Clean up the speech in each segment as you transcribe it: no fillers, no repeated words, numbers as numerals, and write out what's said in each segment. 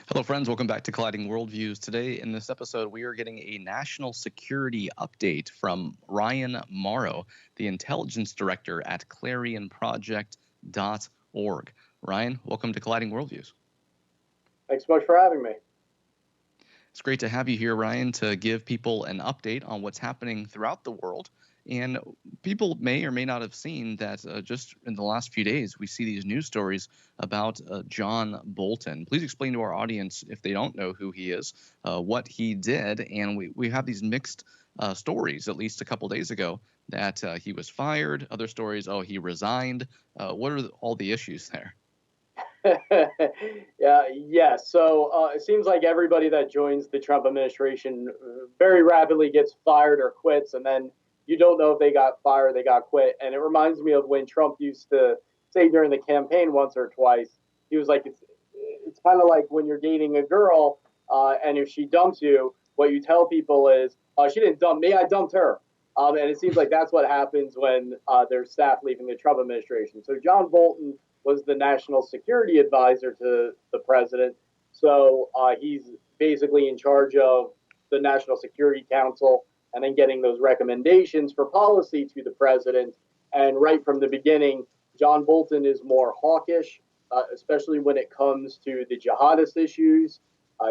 Hello, friends. Welcome back to Colliding Worldviews. Today, in this episode, we are getting a national security update from Ryan Morrow, the intelligence director at ClarionProject.org. Ryan, welcome to Colliding Worldviews. Thanks so much for having me. It's great to have you here, Ryan, to give people an update on what's happening throughout the world. And people may or may not have seen that just in the last few days, we see these news stories about John Bolton. Please explain to our audience, if they don't know who he is, what he did. And we have these mixed stories, at least a couple days ago, that he was fired. Other stories, he resigned. What are all the issues there? Yeah. So it seems like everybody that joins the Trump administration very rapidly gets fired or quits, and then you don't know if they got fired or they got quit. And it reminds me of when Trump used to say during the campaign once or twice, he was like, it's kind of like when you're dating a girl, and if she dumps you, what you tell people is, she didn't dump me, I dumped her. And it seems like that's what happens when there's staff leaving the Trump administration. So John Bolton was the national security advisor to the president. So he's basically in charge of the National Security Council and then getting those recommendations for policy to the president. And right from the beginning, John Bolton is more hawkish, especially when it comes to the jihadist issues.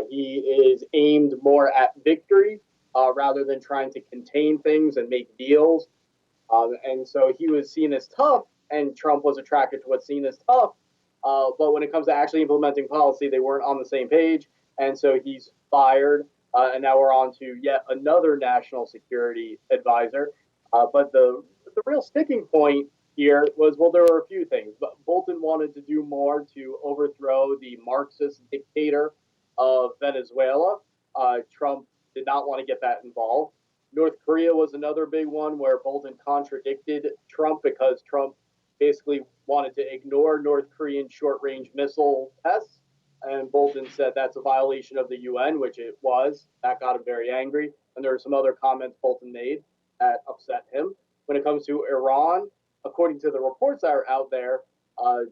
He is aimed more at victory rather than trying to contain things and make deals. And so he was seen as tough, and Trump was attracted to what's seen as tough. But when it comes to actually implementing policy, they weren't on the same page. And so he's fired. And now we're on to yet another national security advisor. But the real sticking point here was, well, there were a few things. But Bolton wanted to do more to overthrow the Marxist dictator of Venezuela. Trump did not want to get that involved. North Korea was another big one where Bolton contradicted Trump because Trump basically wanted to ignore North Korean short-range missile tests. And Bolton said that's a violation of the UN, which it was. That got him very angry. And there were some other comments Bolton made that upset him. When it comes to Iran, according to the reports that are out there,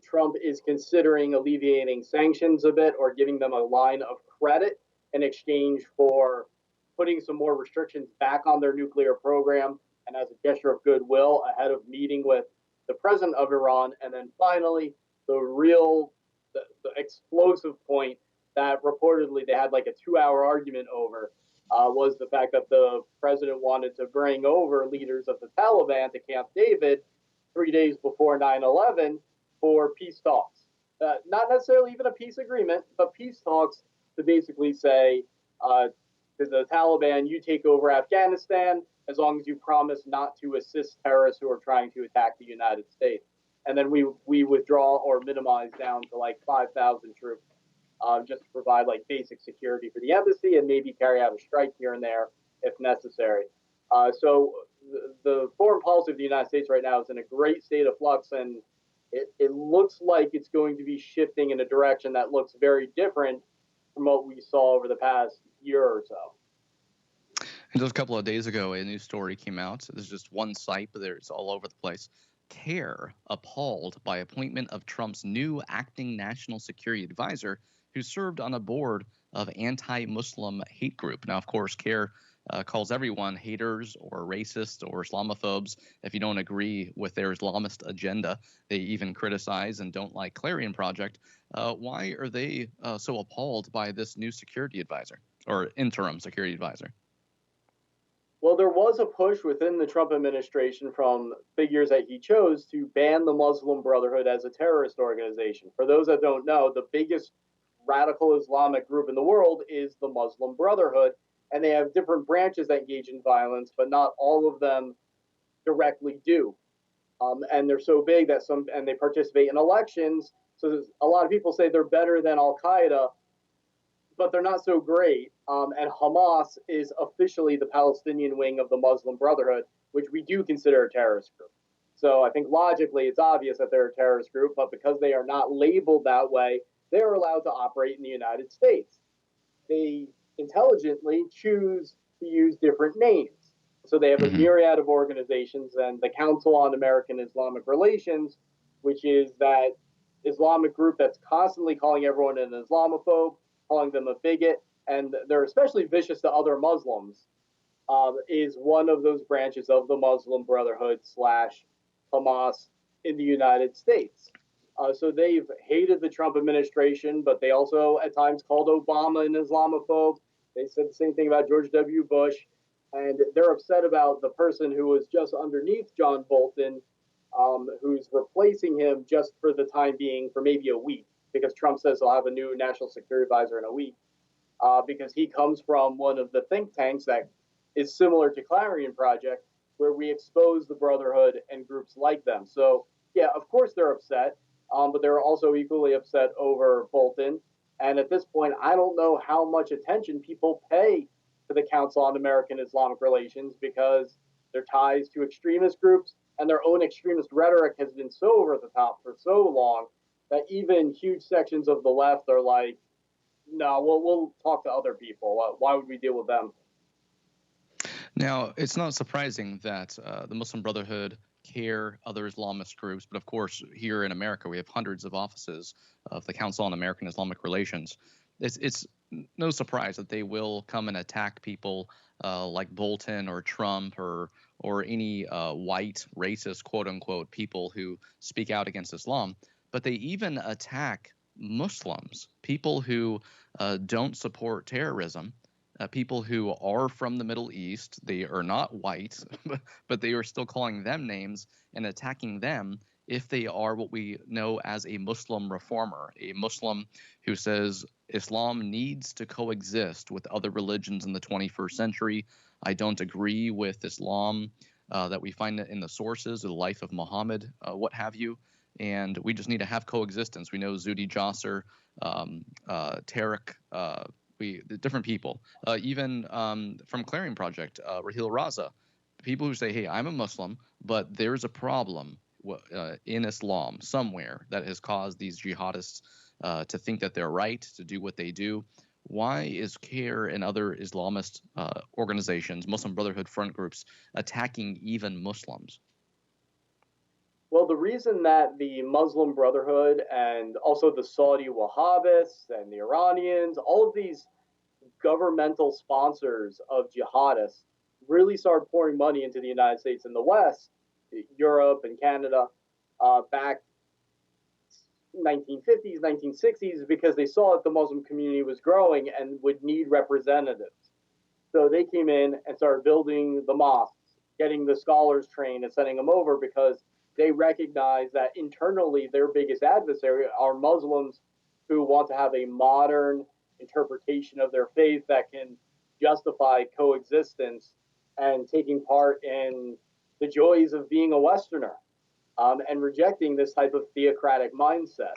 Trump is considering alleviating sanctions a bit or giving them a line of credit in exchange for putting some more restrictions back on their nuclear program and as a gesture of goodwill ahead of meeting with the president of Iran. And then finally, the explosive point that reportedly they had like a 2-hour argument over was the fact that the president wanted to bring over leaders of the Taliban to Camp David 3 days before 9/11 for peace talks. Not necessarily even a peace agreement, but peace talks to basically say to the Taliban, you take over Afghanistan as long as you promise not to assist terrorists who are trying to attack the United States. And then we withdraw or minimize down to like 5,000 troops just to provide like basic security for the embassy and maybe carry out a strike here and there if necessary. So the foreign policy of the United States right now is in a great state of flux, and it looks like it's going to be shifting in a direction that looks very different from what we saw over the past year or so. And just a couple of days ago, a news story came out. There's just one site, but it's all over the place. CARE appalled by appointment of Trump's new acting national security advisor who served on a board of anti-Muslim hate group. Now, of course, CARE calls everyone haters or racist or Islamophobes if you don't agree with their Islamist agenda. They even criticize and don't like Clarion Project. Why are they so appalled by this new security advisor or interim security advisor? Well, there was a push within the Trump administration from figures that he chose to ban the Muslim Brotherhood as a terrorist organization. For those that don't know, the biggest radical Islamic group in the world is the Muslim Brotherhood, and they have different branches that engage in violence, but not all of them directly do. And they're so big that and they participate in elections. So a lot of people say they're better than Al-Qaeda, but they're not so great. and Hamas is officially the Palestinian wing of the Muslim Brotherhood, which we do consider a terrorist group. So I think logically it's obvious that they're a terrorist group, but because they are not labeled that way, they're allowed to operate in the United States. They intelligently choose to use different names. So they have a myriad of organizations, and the Council on American Islamic Relations, which is that Islamic group that's constantly calling everyone an Islamophobe, calling them a bigot, and they're especially vicious to other Muslims, is one of those branches of the Muslim Brotherhood slash Hamas in the United States. So they've hated the Trump administration, but they also at times called Obama an Islamophobe. They said the same thing about George W. Bush. And they're upset about the person who was just underneath John Bolton, who's replacing him just for the time being, for maybe a week, because Trump says he'll have a new national security advisor in a week, because he comes from one of the think tanks that is similar to Clarion Project, where we expose the Brotherhood and groups like them. So, yeah, of course they're upset, but they're also equally upset over Bolton. And at this point, I don't know how much attention people pay to the Council on American Islamic Relations, because their ties to extremist groups and their own extremist rhetoric has been so over the top for so long that even huge sections of the left are like, no, we'll talk to other people. Why would we deal with them? Now, it's not surprising that the Muslim Brotherhood, CARE, other Islamist groups, but of course, here in America, we have hundreds of offices of the Council on American Islamic Relations. It's no surprise that they will come and attack people like Bolton or Trump or any white racist, quote unquote, people who speak out against Islam. But they even attack Muslims, people who don't support terrorism. People who are from the Middle East. They are not white, but they are still calling them names and attacking them if they are what we know as a Muslim reformer, a Muslim who says Islam needs to coexist with other religions in the 21st century. I don't agree with Islam that we find in the sources, the life of Muhammad, what have you. And we just need to have coexistence. We know Zuhdi Jasser, Tariq, the different people, even from Clarion Project, Raheel Raza, people who say, hey, I'm a Muslim, but there's a problem in Islam somewhere that has caused these jihadists to think that they're right, to do what they do. Why is CARE and other Islamist organizations, Muslim Brotherhood front groups, attacking even Muslims? Well, the reason that the Muslim Brotherhood and also the Saudi Wahhabists and the Iranians, all of these governmental sponsors of jihadists really started pouring money into the United States and the West, Europe and Canada, back 1950s, 1960s, because they saw that the Muslim community was growing and would need representatives. So they came in and started building the mosques, getting the scholars trained and sending them over, because they recognize that internally their biggest adversary are Muslims who want to have a modern interpretation of their faith that can justify coexistence and taking part in the joys of being a Westerner, and rejecting this type of theocratic mindset.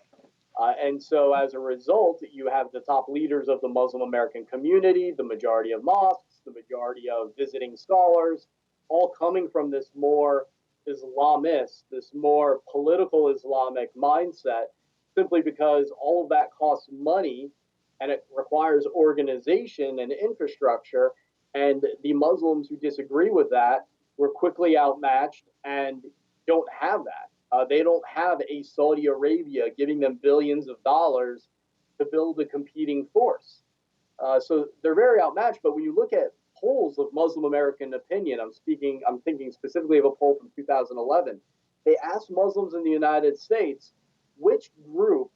And so as a result, you have the top leaders of the Muslim American community, the majority of mosques, the majority of visiting scholars, all coming from this more Islamist, this more political Islamic mindset, simply because all of that costs money and it requires organization and infrastructure. And the Muslims who disagree with that were quickly outmatched and don't have that. They don't have a Saudi Arabia giving them billions of dollars to build a competing force. So they're very outmatched. But when you look at polls of Muslim American opinion, I'm thinking specifically of a poll from 2011. They asked Muslims in the United States, which group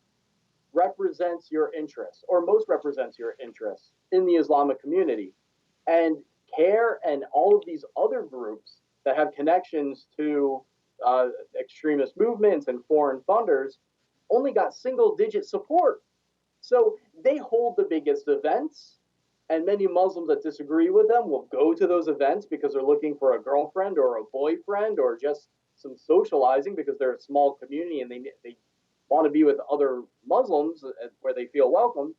represents your interests or most represents your interests in the Islamic community? And CARE and all of these other groups that have connections to extremist movements and foreign funders only got single-digit support. So they hold the biggest events, and many Muslims that disagree with them will go to those events because they're looking for a girlfriend or a boyfriend or just some socializing because they're a small community and they want to be with other Muslims where they feel welcome.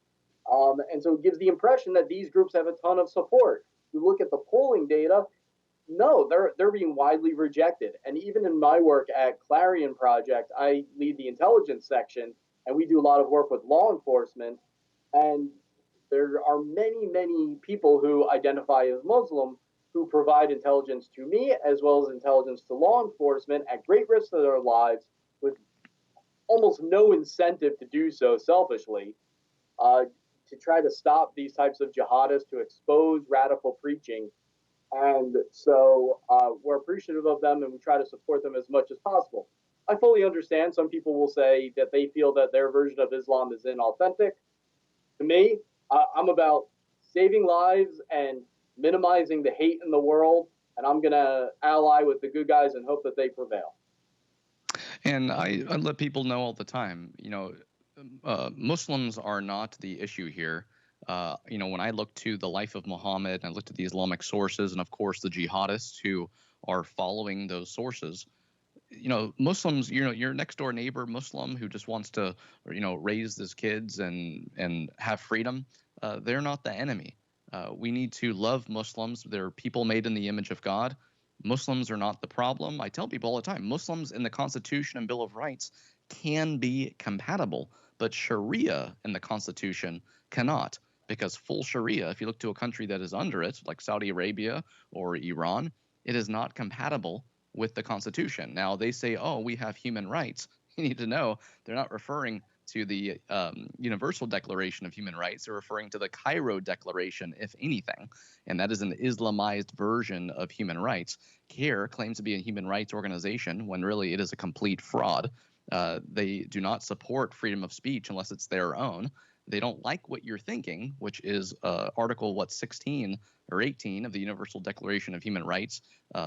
And so it gives the impression that these groups have a ton of support. You look at the polling data, no, they're being widely rejected. And even in my work at Clarion Project, I lead the intelligence section, and we do a lot of work with law enforcement. And there are many people who identify as Muslim who provide intelligence to me as well as intelligence to law enforcement at great risk to their lives with almost no incentive to do so selfishly, to try to stop these types of jihadists, to expose radical preaching. And so we're appreciative of them, and we try to support them as much as possible. I fully understand some people will say that they feel that their version of Islam is inauthentic. To me, I'm about saving lives and minimizing the hate in the world, and I'm going to ally with the good guys and hope that they prevail. And I let people know all the time, Muslims are not the issue here. When I look to the life of Muhammad, and I look at the Islamic sources, and of course the jihadists who are following those sources, Muslims, your next door neighbor Muslim who just wants to, raise his kids and have freedom, they're not the enemy. We need to love Muslims. They're people made in the image of God. Muslims are not the problem. I tell people all the time, Muslims in the Constitution and Bill of Rights can be compatible, but Sharia in the Constitution cannot, because full Sharia, if you look to a country that is under it, like Saudi Arabia or Iran, it is not compatible with the Constitution. Now, they say, oh, we have human rights. You need to know they're not referring to the Universal Declaration of Human Rights. They're referring to the Cairo Declaration, if anything, and that is an Islamized version of human rights. CARE claims to be a human rights organization when really it is a complete fraud. They do not support freedom of speech unless it's their own. They don't like what you're thinking, which is Article 16 or 18 of the Universal Declaration of Human Rights,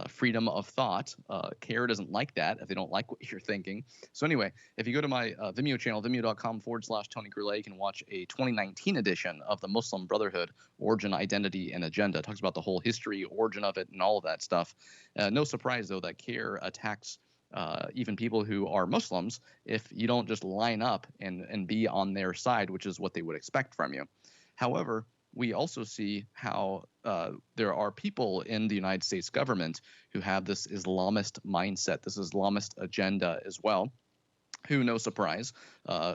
freedom of thought. CARE doesn't like that if they don't like what you're thinking. So anyway, if you go to my Vimeo channel, vimeo.com/Tony Goulet, you can watch a 2019 edition of the Muslim Brotherhood, Origin, Identity, and Agenda. It talks about the whole history, origin of it, and all of that stuff. No surprise, though, that CARE attacks even people who are Muslims if you don't just line up and be on their side, which is what they would expect from you. However, we also see how there are people in the United States government who have this Islamist mindset, this Islamist agenda as well, who, no surprise,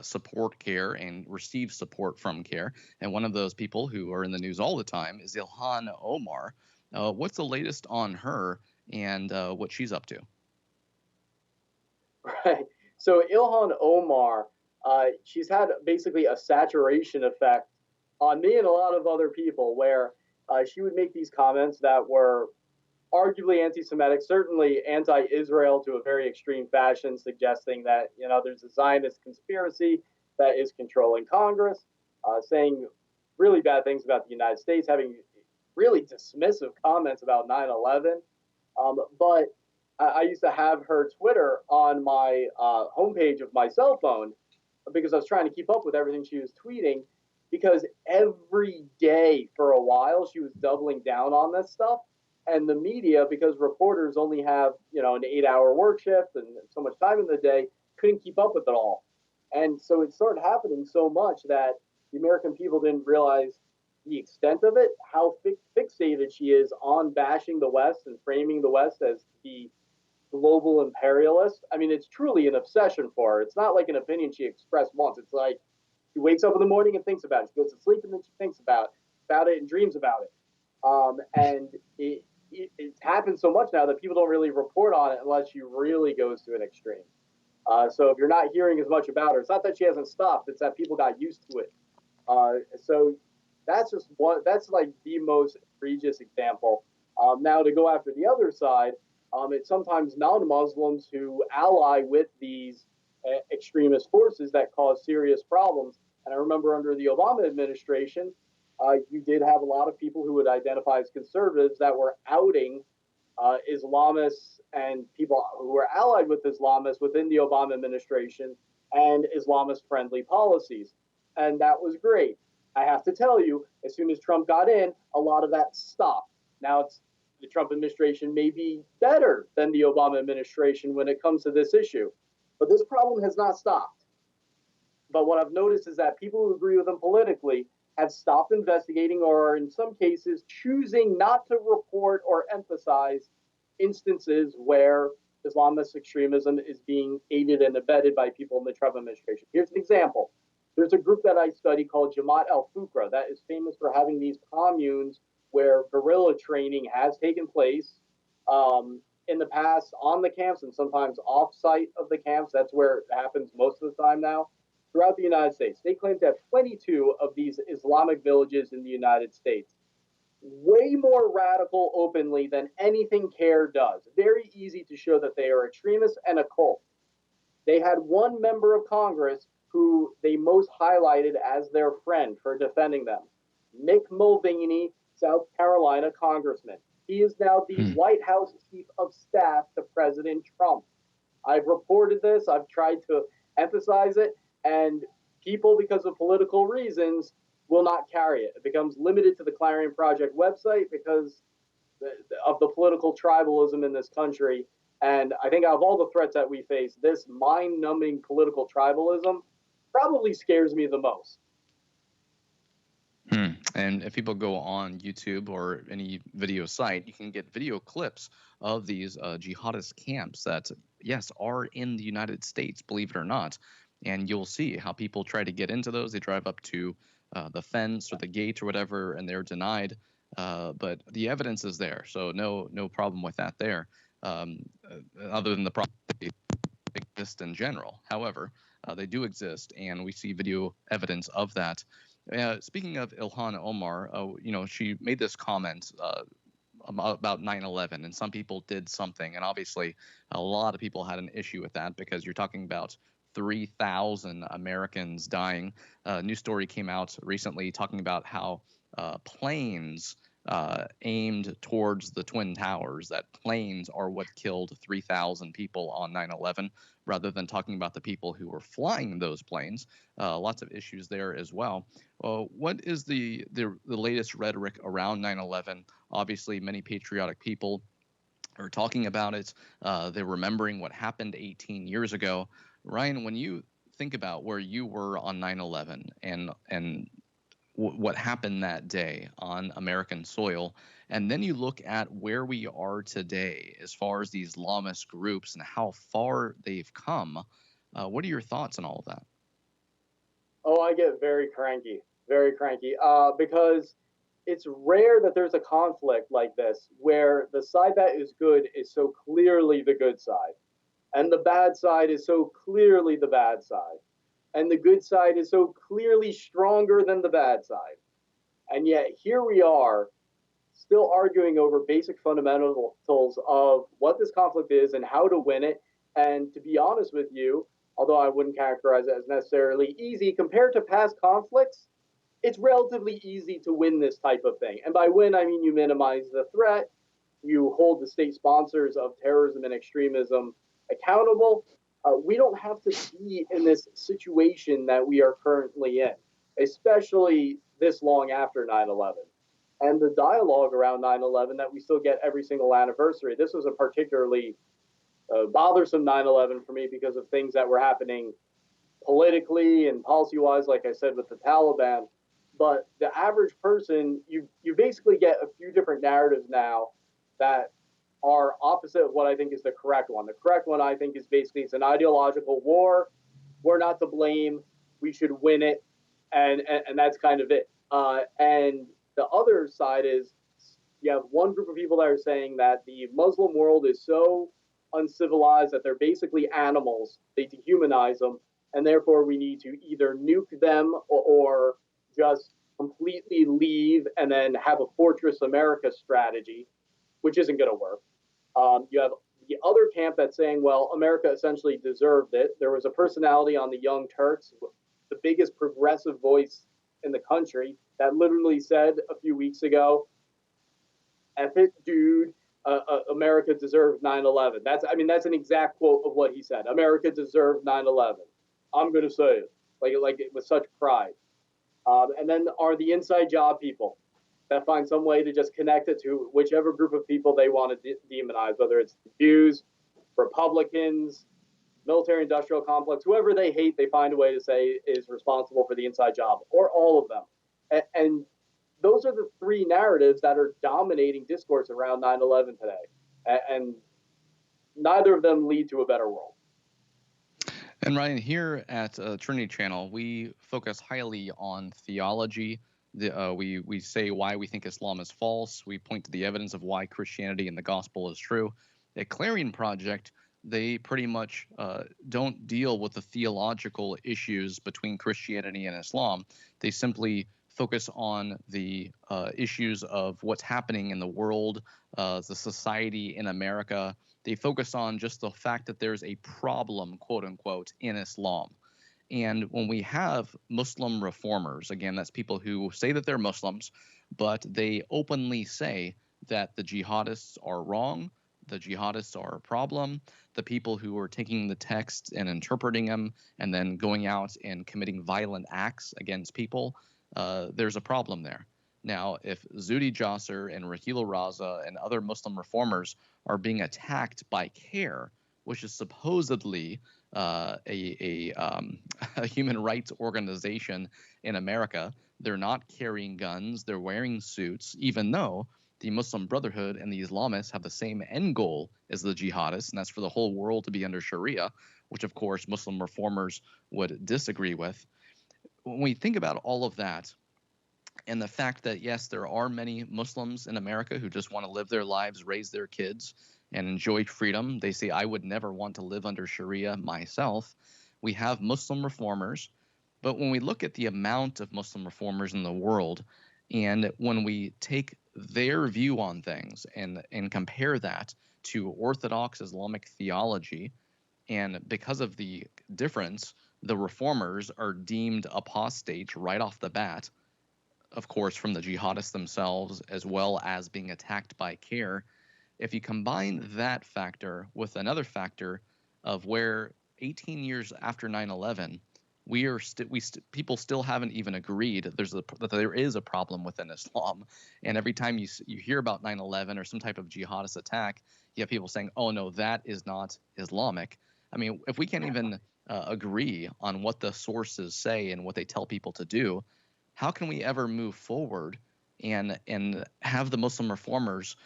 support CARE and receive support from CARE. And one of those people who are in the news all the time is Ilhan Omar. What's the latest on her and what she's up to? Right. So Ilhan Omar, she's had basically a saturation effect on me and a lot of other people, where she would make these comments that were arguably anti-Semitic, certainly anti-Israel to a very extreme fashion, suggesting that there's a Zionist conspiracy that is controlling Congress, saying really bad things about the United States, having really dismissive comments about 9/11. But I used to have her Twitter on my homepage of my cell phone because I was trying to keep up with everything she was tweeting, because every day for a while she was doubling down on this stuff. And the media, because reporters only have, an 8-hour work shift and so much time in the day, couldn't keep up with it all. And so it started happening so much that the American people didn't realize the extent of it, how fixated she is on bashing the West and framing the West as the global imperialist. I mean, it's truly an obsession for her. It's not like an opinion she expressed once. It's like she wakes up in the morning and thinks about it. She goes to sleep and then she thinks about it and dreams about it. And it's happened so much now that people don't really report on it unless she really goes to an extreme. So if you're not hearing as much about her, it's not that she hasn't stopped. It's that people got used to it. So that's just one. That's like the most egregious example. Now to go after the other side, it's sometimes non-Muslims who ally with these extremist forces that cause serious problems. And I remember under the Obama administration, you did have a lot of people who would identify as conservatives that were outing Islamists and people who were allied with Islamists within the Obama administration and Islamist-friendly policies. And that was great. I have to tell you, as soon as Trump got in, a lot of that stopped. Now the Trump administration may be better than the Obama administration when it comes to this issue, but this problem has not stopped. But what I've noticed is that people who agree with him politically have stopped investigating or are in some cases choosing not to report or emphasize instances where Islamist extremism is being aided and abetted by people in the Trump administration. Here's an example. There's a group that I study called Jamaat al-Fukra that is famous for having these communes where guerrilla training has taken place in the past on the camps and sometimes off-site of the camps. That's where it happens most of the time now throughout the United States. They claim to have 22 of these Islamic villages in the United States. Way more radical openly than anything CARE does. Very easy to show that they are extremists and a cult. They had one member of Congress who they most highlighted as their friend for defending them. Mick Mulvaney, South Carolina congressman. He is now the White House chief of staff to President Trump. I've reported this. I've tried to emphasize it. And people, because of political reasons, will not carry it. It becomes limited to the Clarion Project website because of the political tribalism in this country. And I think out of all the threats that we face, this mind-numbing political tribalism probably scares me the most. And if people go on YouTube or any video site, you can get video clips of these jihadist camps that, yes, are in the United States, believe it or not. And you'll see how people try to get into those. They drive up to the fence or the gate or whatever, and they're denied. But the evidence is there, so no problem with that there. Other than the problem they exist in general. However, they do exist, and we see video evidence of that. Speaking of Ilhan Omar, she made this comment about 9/11, and some people did something, and obviously a lot of people had an issue with that because you're talking about 3,000 Americans dying. A new story came out recently talking about how planes aimed towards the Twin Towers, that planes are what killed 3,000 people on 9/11, rather than talking about the people who were flying those planes. Lots of issues there as well. What is the latest rhetoric around 9/11? Obviously, many patriotic people are talking about it. They're remembering what happened 18 years ago. Ryan, when you think about where you were on 9/11 and what happened that day on American soil, and then you look at where we are today as far as the Islamist groups and how far they've come, what are your thoughts on all of that? Oh, I get very cranky, because it's rare that there's a conflict like this where the side that is good is so clearly the good side, and the bad side is so clearly the bad side, and the good side is so clearly stronger than the bad side. And yet here we are still arguing over basic fundamentals of what this conflict is and how to win it. And to be honest with you, although I wouldn't characterize it as necessarily easy, compared to past conflicts, it's relatively easy to win this type of thing. And by win, I mean you minimize the threat, you hold the state sponsors of terrorism and extremism accountable. We don't have to be in this situation that we are currently in, especially this long after 9/11. And the dialogue around 9/11 that we still get every single anniversary. This was a particularly bothersome 9/11 for me because of things that were happening politically and policy-wise, like I said, with the Taliban. But the average person, you basically get a few different narratives now that are opposite of what I think is the correct one. The correct one, I think, is basically it's an ideological war. We're not to blame. We should win it. And that's kind of it. And the other side is you have one group of people that are saying that the Muslim world is so uncivilized that they're basically animals. They dehumanize them. And therefore, we need to either nuke them or just completely leave and then have a Fortress America strategy, which isn't going to work. You have the other camp that's saying, well, America essentially deserved it. There was a personality on the Young Turks, the biggest progressive voice in the country, that literally said a few weeks ago, F it, dude, America deserved 9/11. That's an exact quote of what he said. America deserved 9/11. I'm going to say it, like it with such pride. And then are the inside job people that find some way to just connect it to whichever group of people they want to demonize, whether it's Jews, Republicans, military-industrial complex, whoever they hate, they find a way to say is responsible for the inside job, or all of them. And those are the three narratives that are dominating discourse around 9/11 today. And neither of them lead to a better world. And Ryan, here at Trinity Channel, we focus highly on theology. We say why we think Islam is false. We point to the evidence of why Christianity and the gospel is true. At Clarion Project, they pretty much don't deal with the theological issues between Christianity and Islam. They simply focus on the issues of what's happening in the world, the society in America. They focus on just the fact that there's a problem, quote unquote, in Islam. And when we have Muslim reformers, again, that's people who say that they're Muslims, but they openly say that the jihadists are wrong, the jihadists are a problem, the people who are taking the text and interpreting them and then going out and committing violent acts against people, there's a problem there. Now, if Zuhdi Jasser and Rahila Raza and other Muslim reformers are being attacked by CARE, which is supposedly a human rights organization in America, they're not carrying guns, they're wearing suits, even though the Muslim Brotherhood and the Islamists have the same end goal as the jihadists, and that's for the whole world to be under Sharia, which of course Muslim reformers would disagree with. When we think about all of that, and the fact that, yes, there are many Muslims in America who just want to live their lives, raise their kids, and enjoy freedom. They say, I would never want to live under Sharia myself. We have Muslim reformers. But when we look at the amount of Muslim reformers in the world, and when we take their view on things and compare that to Orthodox Islamic theology, and because of the difference, the reformers are deemed apostate right off the bat, of course, from the jihadists themselves, as well as being attacked by CARE. If you combine that factor with another factor of where 18 years after 9/11, people still haven't even agreed that there is a problem within Islam. And every time you hear about 9/11 or some type of jihadist attack, you have people saying, oh, no, that is not Islamic. I mean, if we can't even agree on what the sources say and what they tell people to do, how can we ever move forward and have the Muslim reformers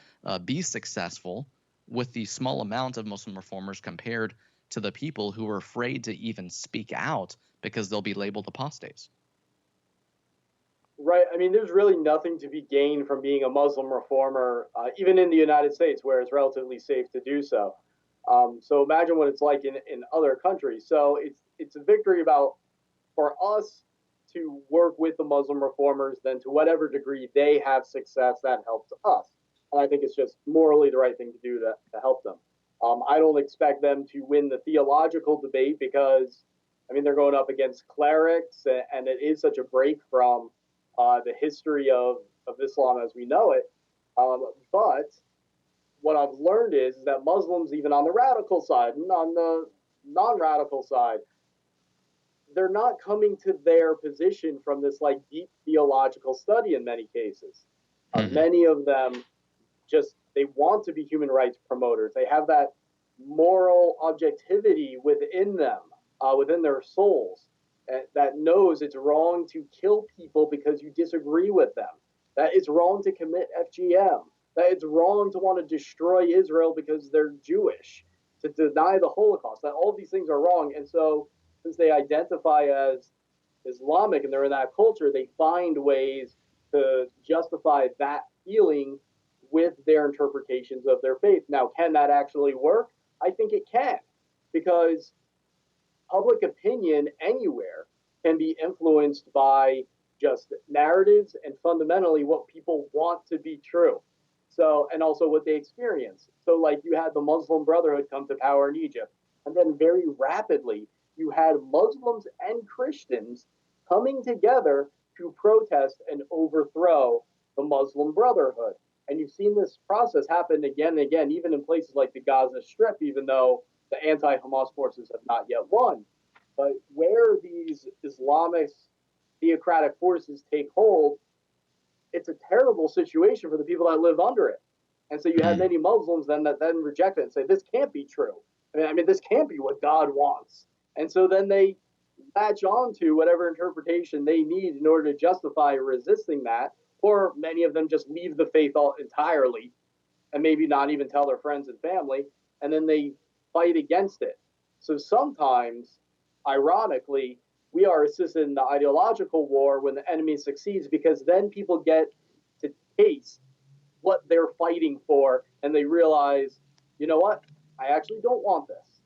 be successful with the small amount of Muslim reformers compared to the people who are afraid to even speak out because they'll be labeled apostates? Right. I mean, there's really nothing to be gained from being a Muslim reformer, even in the United States, where it's relatively safe to do so. So imagine what it's like in other countries. So it's a victory for us to work with the Muslim reformers, then to whatever degree they have success, that helps us. And I think it's just morally the right thing to do to help them. I don't expect them to win the theological debate because, I mean, they're going up against clerics, and it is such a break from the history of Islam as we know it. But what I've learned is that Muslims, even on the radical side and on the non-radical side, they're not coming to their position from this like deep theological study in many cases. Many of them they want to be human rights promoters. They have that moral objectivity within them, within their souls, that knows it's wrong to kill people because you disagree with them, that it's wrong to commit FGM, that it's wrong to want to destroy Israel because they're Jewish, to deny the Holocaust, that all of these things are wrong. And so since they identify as Islamic and they're in that culture, they find ways to justify that feeling with their interpretations of their faith. Now, can that actually work? I think it can, because public opinion anywhere can be influenced by just narratives and fundamentally what people want to be true. So, and also what they experience. So, like, you had the Muslim Brotherhood come to power in Egypt, and then very rapidly you had Muslims and Christians coming together to protest and overthrow the Muslim Brotherhood. And you've seen this process happen again and again, even in places like the Gaza Strip, even though the anti-Hamas forces have not yet won. But where these Islamist theocratic forces take hold, it's a terrible situation for the people that live under it. And so you have many Muslims then that then reject it and say, this can't be true. I mean, this can't be what God wants. And so then they latch on to whatever interpretation they need in order to justify resisting that, or many of them just leave the faith entirely and maybe not even tell their friends and family, and then they fight against it. So sometimes, ironically, we are assisted in the ideological war when the enemy succeeds, because then people get to taste what they're fighting for and they realize, you know what, I actually don't want this.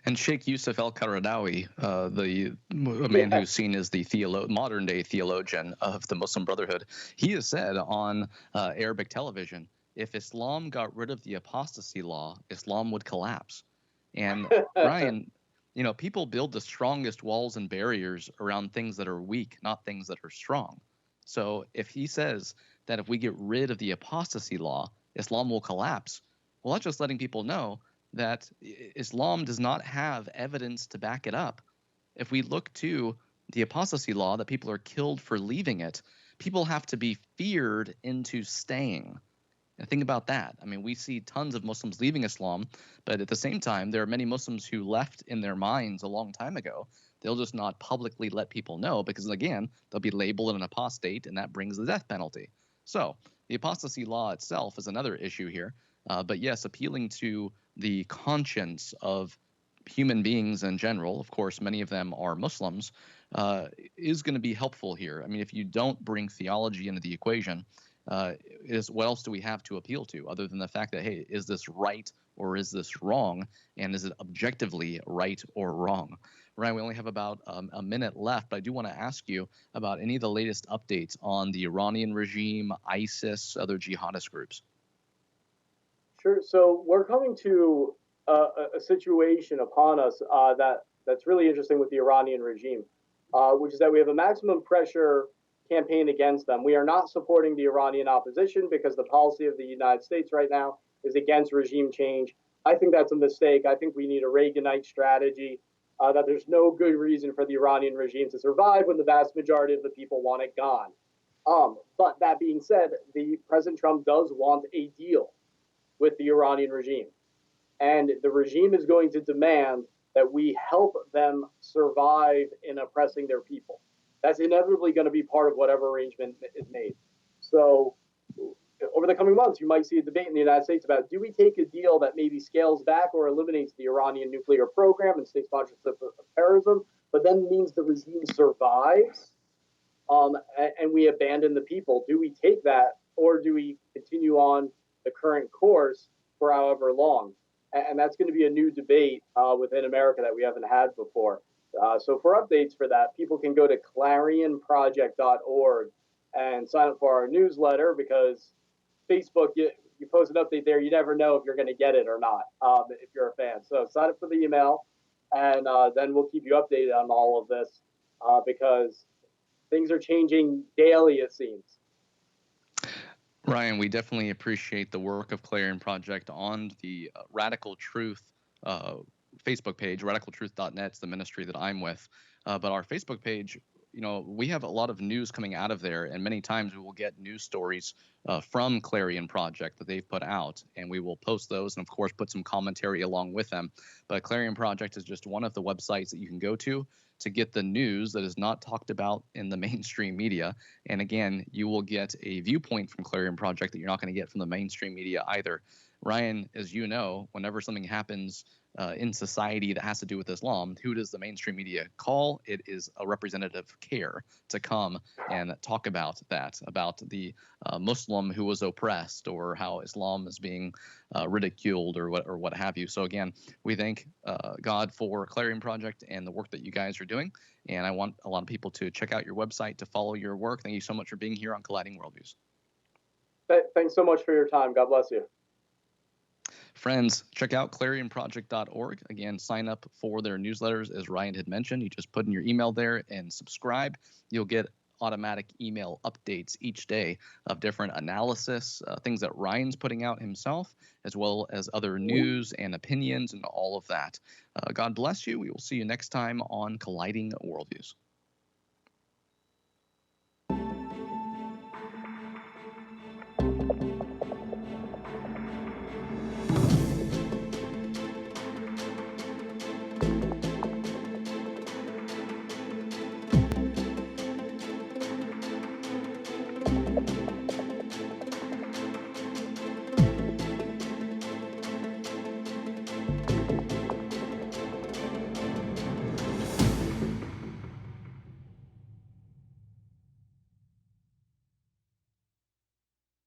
And Sheikh Yusuf al-Qaradawi, the man who's seen as the modern-day theologian of the Muslim Brotherhood, he has said on Arabic television, if Islam got rid of the apostasy law, Islam would collapse. And Ryan, people build the strongest walls and barriers around things that are weak, not things that are strong. So if he says that if we get rid of the apostasy law, Islam will collapse, well, that's just letting people know that Islam does not have evidence to back it up. If we look to the apostasy law, that people are killed for leaving it, people have to be feared into staying. And think about that. I mean, we see tons of Muslims leaving Islam, but at the same time, there are many Muslims who left in their minds a long time ago. They'll just not publicly let people know because, again, they'll be labeled an apostate, and that brings the death penalty. So the apostasy law itself is another issue here. But yes, appealing to the conscience of human beings in general, of course, many of them are Muslims, is going to be helpful here. I mean, if you don't bring theology into the equation, what else do we have to appeal to other than the fact that, hey, is this right or is this wrong? And is it objectively right or wrong? Ryan, we only have about a minute left, but I do want to ask you about any of the latest updates on the Iranian regime, ISIS, other jihadist groups. Sure. So we're coming to a situation upon us that's really interesting with the Iranian regime, which is that we have a maximum pressure campaign against them. We are not supporting the Iranian opposition because the policy of the United States right now is against regime change. I think that's a mistake. I think we need a Reaganite strategy, that there's no good reason for the Iranian regime to survive when the vast majority of the people want it gone. But that being said, President Trump does want a deal with the Iranian regime. And the regime is going to demand that we help them survive in oppressing their people. That's inevitably going to be part of whatever arrangement is made. So over the coming months, you might see a debate in the United States about, do we take a deal that maybe scales back or eliminates the Iranian nuclear program and state sponsorship of terrorism, but then means the regime survives, and we abandon the people? Do we take that, or do we continue on the current course for however long? And that's going to be a new debate within America that we haven't had before. So for updates for that, people can go to clarionproject.org and sign up for our newsletter, because Facebook, you post an update there, you never know if you're going to get it or not, if you're a fan. So sign up for the email, and then we'll keep you updated on all of this, because things are changing daily, it seems. Ryan, we definitely appreciate the work of Clarion Project on the Radical Truth Facebook page. RadicalTruth.net is the ministry that I'm with. But our Facebook page, we have a lot of news coming out of there, and many times we will get news stories from Clarion Project that they've put out, and we will post those and, of course, put some commentary along with them. But Clarion Project is just one of the websites that you can go to get the news that is not talked about in the mainstream media. And again, you will get a viewpoint from Clarion Project that you're not going to get from the mainstream media either. Ryan, as you know, whenever something happens in society that has to do with Islam, who does the mainstream media call? It is a representative CARE to come and talk about that, about the Muslim who was oppressed, or how Islam is being ridiculed, or what have you. So again, we thank God for Clarion Project and the work that you guys are doing. And I want a lot of people to check out your website to follow your work. Thank you so much for being here on Colliding Worldviews. Thanks so much for your time. God bless you. Friends, check out clarionproject.org. Again, sign up for their newsletters, as Ryan had mentioned. You just put in your email there and subscribe. You'll get automatic email updates each day of different analysis, things that Ryan's putting out himself, as well as other news and opinions and all of that. God bless you. We will see you next time on Colliding Worldviews.